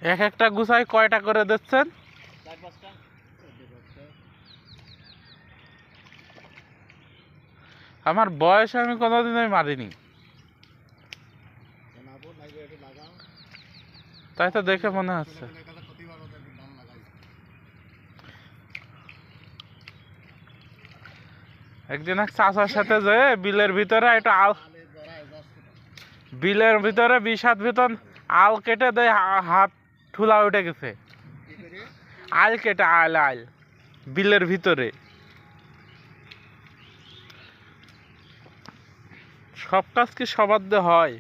এক একটা গুছাই কয়টা করে দিচ্ছেন? আমার বয়স আমি কোনোদিনই মারিনি, তাই তো দেখে মনে হচ্ছে। একদিন এক চাচার সাথে যে বিলের ভিতরে একটা বিলের ভিতরে 20 ভিতর আল কেটে দেয়, হাত ঠুলা উঠে গেছে। আল কেটে আল আল বিলের ভিতরে। সব কাজ কি সবার দিয়ে হয়?